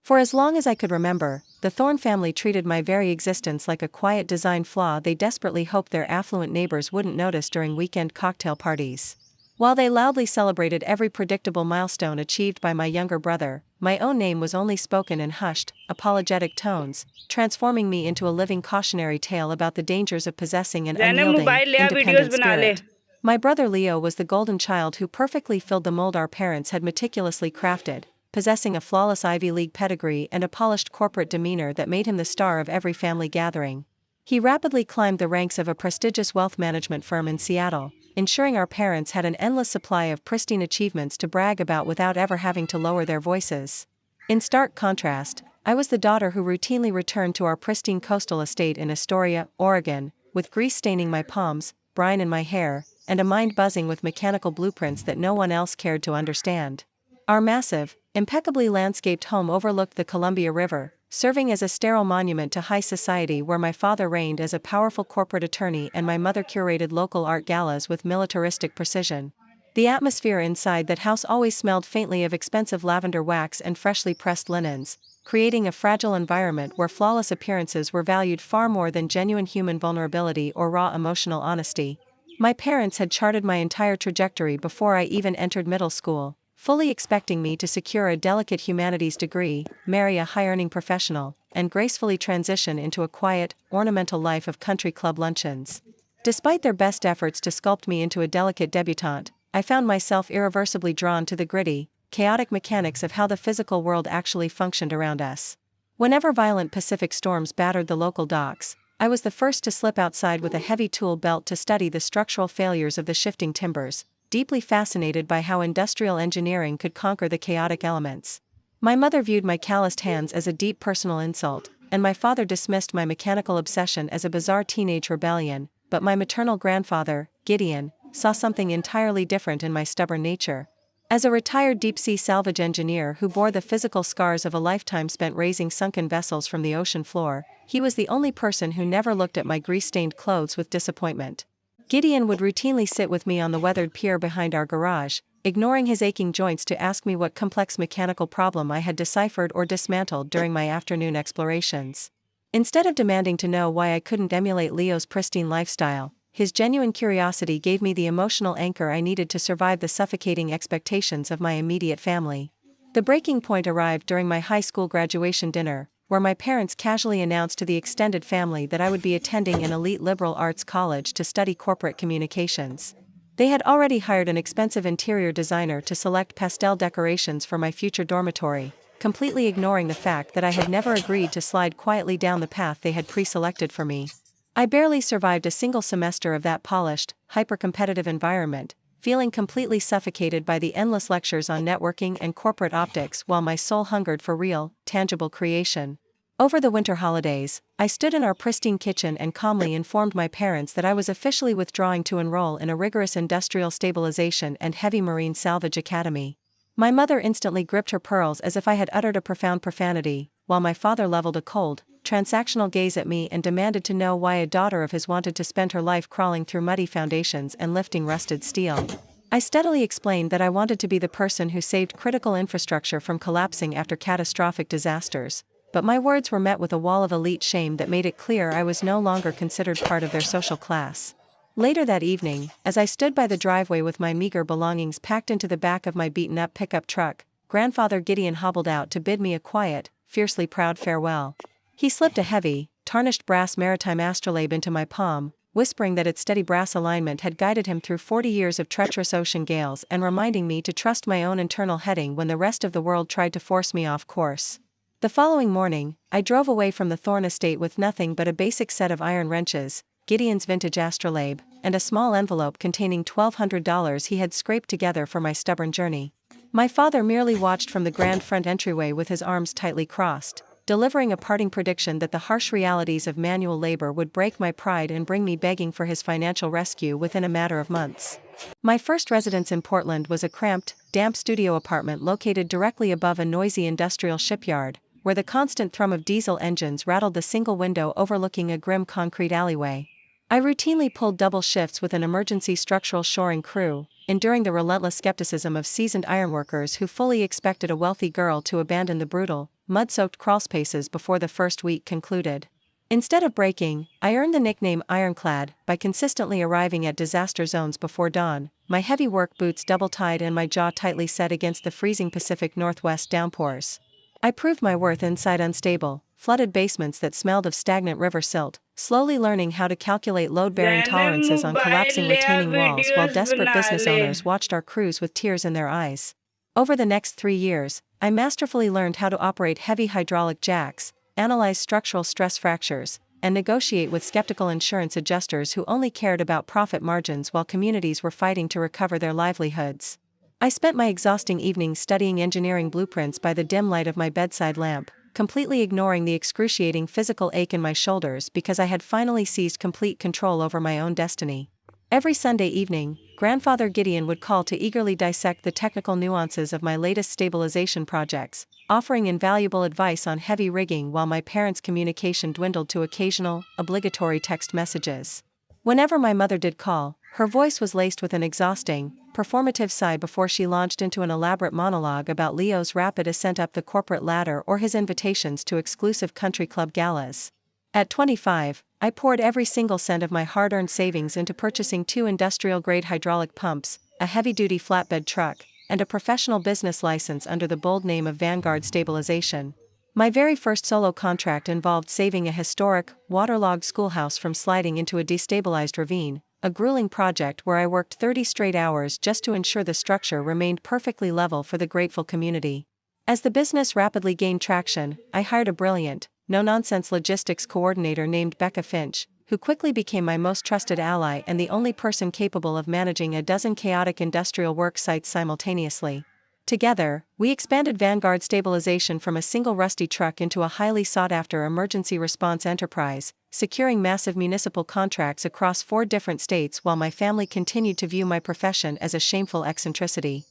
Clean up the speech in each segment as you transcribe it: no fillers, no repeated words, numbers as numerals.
For as long as I could remember, the Thorne family treated my very existence like a quiet design flaw they desperately hoped their affluent neighbors wouldn't notice during weekend cocktail parties. While they loudly celebrated every predictable milestone achieved by my younger brother, my own name was only spoken in hushed, apologetic tones, transforming me into a living cautionary tale about the dangers of possessing an Zainab unyielding, mobile लिया videos independent बना ले। spirit. My brother Leo was the golden child who perfectly filled the mold our parents had meticulously crafted, possessing a flawless Ivy League pedigree and a polished corporate demeanor that made him the star of every family gathering. He rapidly climbed the ranks of a prestigious wealth management firm in Seattle, ensuring our parents had an endless supply of pristine achievements to brag about without ever having to lower their voices. In stark contrast, I was the daughter who routinely returned to our pristine coastal estate in Astoria, Oregon, with grease staining my palms, brine in my hair, and a mind buzzing with mechanical blueprints that no one else cared to understand. Our massive, impeccably landscaped home overlooked the Columbia River, serving as a sterile monument to high society where my father reigned as a powerful corporate attorney and my mother curated local art galas with militaristic precision. The atmosphere inside that house always smelled faintly of expensive lavender wax and freshly pressed linens, creating a fragile environment where flawless appearances were valued far more than genuine human vulnerability or raw emotional honesty. My parents had charted my entire trajectory before I even entered middle school, fully expecting me to secure a delicate humanities degree, marry a high-earning professional, and gracefully transition into a quiet, ornamental life of country club luncheons. Despite their best efforts to sculpt me into a delicate debutante, I found myself irreversibly drawn to the gritty, chaotic mechanics of how the physical world actually functioned around us. Whenever violent Pacific storms battered the local docks, I was the first to slip outside with a heavy tool belt to study the structural failures of the shifting timbers, deeply fascinated by how industrial engineering could conquer the chaotic elements. My mother viewed my calloused hands as a deep personal insult, and my father dismissed my mechanical obsession as a bizarre teenage rebellion, but my maternal grandfather, Gideon, saw something entirely different in my stubborn nature. As a retired deep-sea salvage engineer who bore the physical scars of a lifetime spent raising sunken vessels from the ocean floor, he was the only person who never looked at my grease-stained clothes with disappointment. Gideon would routinely sit with me on the weathered pier behind our garage, ignoring his aching joints to ask me what complex mechanical problem I had deciphered or dismantled during my afternoon explorations. Instead of demanding to know why I couldn't emulate Leo's pristine lifestyle, his genuine curiosity gave me the emotional anchor I needed to survive the suffocating expectations of my immediate family. The breaking point arrived during my high school graduation dinner, where my parents casually announced to the extended family that I would be attending an elite liberal arts college to study corporate communications. They had already hired an expensive interior designer to select pastel decorations for my future dormitory, completely ignoring the fact that I had never agreed to slide quietly down the path they had pre-selected for me. I barely survived a single semester of that polished, hyper-competitive environment, feeling completely suffocated by the endless lectures on networking and corporate optics while my soul hungered for real, tangible creation. Over the winter holidays, I stood in our pristine kitchen and calmly informed my parents that I was officially withdrawing to enroll in a rigorous industrial stabilization and heavy marine salvage academy. My mother instantly gripped her pearls as if I had uttered a profound profanity, while my father leveled a cold, transactional gaze at me and demanded to know why a daughter of his wanted to spend her life crawling through muddy foundations and lifting rusted steel. I steadily explained that I wanted to be the person who saved critical infrastructure from collapsing after catastrophic disasters, but my words were met with a wall of elite shame that made it clear I was no longer considered part of their social class. Later that evening, as I stood by the driveway with my meager belongings packed into the back of my beaten-up pickup truck, Grandfather Gideon hobbled out to bid me a quiet, fiercely proud farewell. He slipped a heavy, tarnished brass maritime astrolabe into my palm, whispering that its steady brass alignment had guided him through 40 years of treacherous ocean gales and reminding me to trust my own internal heading when the rest of the world tried to force me off course. The following morning, I drove away from the Thorne estate with nothing but a basic set of iron wrenches, Gideon's vintage astrolabe, and a small envelope containing $1,200 he had scraped together for my stubborn journey. My father merely watched from the grand front entryway with his arms tightly crossed, delivering a parting prediction that the harsh realities of manual labor would break my pride and bring me begging for his financial rescue within a matter of months. My first residence in Portland was a cramped, damp studio apartment located directly above a noisy industrial shipyard, where the constant thrum of diesel engines rattled the single window overlooking a grim concrete alleyway. I routinely pulled double shifts with an emergency structural shoring crew, enduring the relentless skepticism of seasoned ironworkers who fully expected a wealthy girl to abandon the brutal, mud-soaked crawlspaces before the first week concluded. Instead of breaking, I earned the nickname Ironclad by consistently arriving at disaster zones before dawn, my heavy work boots double-tied and my jaw tightly set against the freezing Pacific Northwest downpours. I proved my worth inside unstable, flooded basements that smelled of stagnant river silt, slowly learning how to calculate load-bearing tolerances on collapsing retaining walls while desperate business owners watched our crews with tears in their eyes. Over the next 3 years, I masterfully learned how to operate heavy hydraulic jacks, analyze structural stress fractures, and negotiate with skeptical insurance adjusters who only cared about profit margins while communities were fighting to recover their livelihoods. I spent my exhausting evenings studying engineering blueprints by the dim light of my bedside lamp, completely ignoring the excruciating physical ache in my shoulders because I had finally seized complete control over my own destiny. Every Sunday evening, Grandfather Gideon would call to eagerly dissect the technical nuances of my latest stabilization projects, offering invaluable advice on heavy rigging while my parents' communication dwindled to occasional, obligatory text messages. Whenever my mother did call, her voice was laced with an exhausting, performative sigh before she launched into an elaborate monologue about Leo's rapid ascent up the corporate ladder or his invitations to exclusive country club galas. At 25, I poured every single cent of my hard-earned savings into purchasing 2 industrial-grade hydraulic pumps, a heavy-duty flatbed truck, and a professional business license under the bold name of Vanguard Stabilization. My very first solo contract involved saving a historic, waterlogged schoolhouse from sliding into a destabilized ravine, a grueling project where I worked 30 straight hours just to ensure the structure remained perfectly level for the grateful community. As the business rapidly gained traction, I hired a brilliant, no-nonsense logistics coordinator named Becca Finch, who quickly became my most trusted ally and the only person capable of managing a dozen chaotic industrial work sites simultaneously. Together, we expanded Vanguard Stabilization from a single rusty truck into a highly sought-after emergency response enterprise, securing massive municipal contracts across 4 different states while my family continued to view my profession as a shameful eccentricity.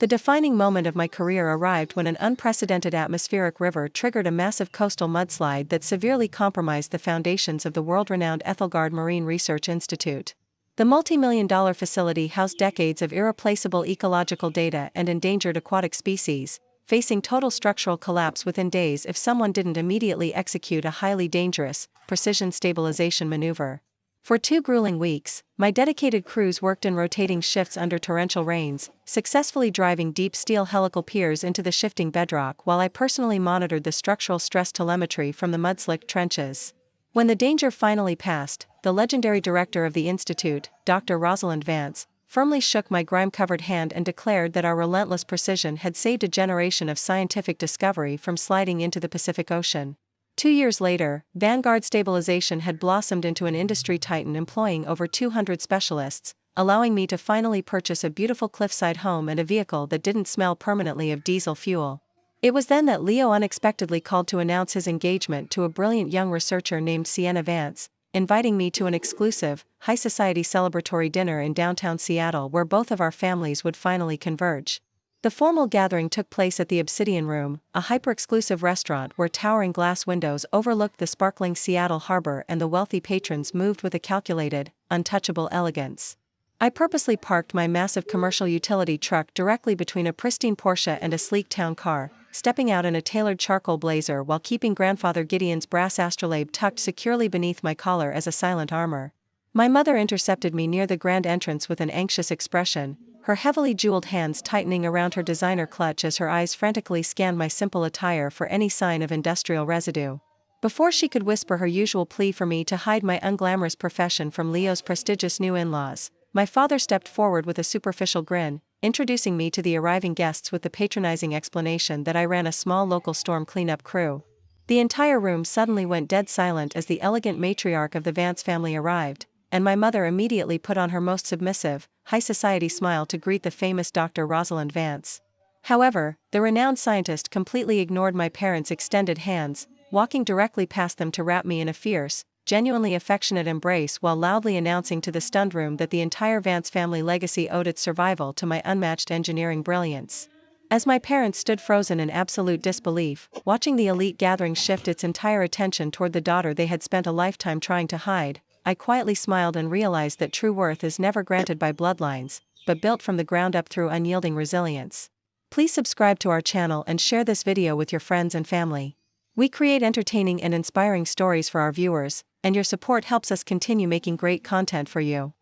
The defining moment of my career arrived when an unprecedented atmospheric river triggered a massive coastal mudslide that severely compromised the foundations of the world-renowned Ethelgard Marine Research Institute. The multi-million-dollar facility housed decades of irreplaceable ecological data and endangered aquatic species, facing total structural collapse within days if someone didn't immediately execute a highly dangerous, precision stabilization maneuver. For 2 grueling weeks, my dedicated crews worked in rotating shifts under torrential rains, successfully driving deep steel helical piers into the shifting bedrock while I personally monitored the structural stress telemetry from the mud-slicked trenches. When the danger finally passed, the legendary director of the institute, Dr. Rosalind Vance, firmly shook my grime-covered hand and declared that our relentless precision had saved a generation of scientific discovery from sliding into the Pacific Ocean. 2 years later, Vanguard Stabilization had blossomed into an industry titan employing over 200 specialists, allowing me to finally purchase a beautiful cliffside home and a vehicle that didn't smell permanently of diesel fuel. It was then that Leo unexpectedly called to announce his engagement to a brilliant young researcher named Sienna Vance, inviting me to an exclusive, high-society celebratory dinner in downtown Seattle where both of our families would finally converge. The formal gathering took place at the Obsidian Room, a hyper-exclusive restaurant where towering glass windows overlooked the sparkling Seattle harbor and the wealthy patrons moved with a calculated, untouchable elegance. I purposely parked my massive commercial utility truck directly between a pristine Porsche and a sleek town car, stepping out in a tailored charcoal blazer while keeping Grandfather Gideon's brass astrolabe tucked securely beneath my collar as a silent armor. My mother intercepted me near the grand entrance with an anxious expression, her heavily jeweled hands tightening around her designer clutch as her eyes frantically scanned my simple attire for any sign of industrial residue. Before she could whisper her usual plea for me to hide my unglamorous profession from Leo's prestigious new in-laws, my father stepped forward with a superficial grin, introducing me to the arriving guests with the patronizing explanation that I ran a small local storm cleanup crew. The entire room suddenly went dead silent as the elegant matriarch of the Vance family arrived, and my mother immediately put on her most submissive, high-society smile to greet the famous Dr. Rosalind Vance. However, the renowned scientist completely ignored my parents' extended hands, walking directly past them to wrap me in a fierce, genuinely affectionate embrace while loudly announcing to the stunned room that the entire Vance family legacy owed its survival to my unmatched engineering brilliance. As my parents stood frozen in absolute disbelief, watching the elite gathering shift its entire attention toward the daughter they had spent a lifetime trying to hide, I quietly smiled and realized that true worth is never granted by bloodlines, but built from the ground up through unyielding resilience. Please subscribe to our channel and share this video with your friends and family. We create entertaining and inspiring stories for our viewers, and your support helps us continue making great content for you.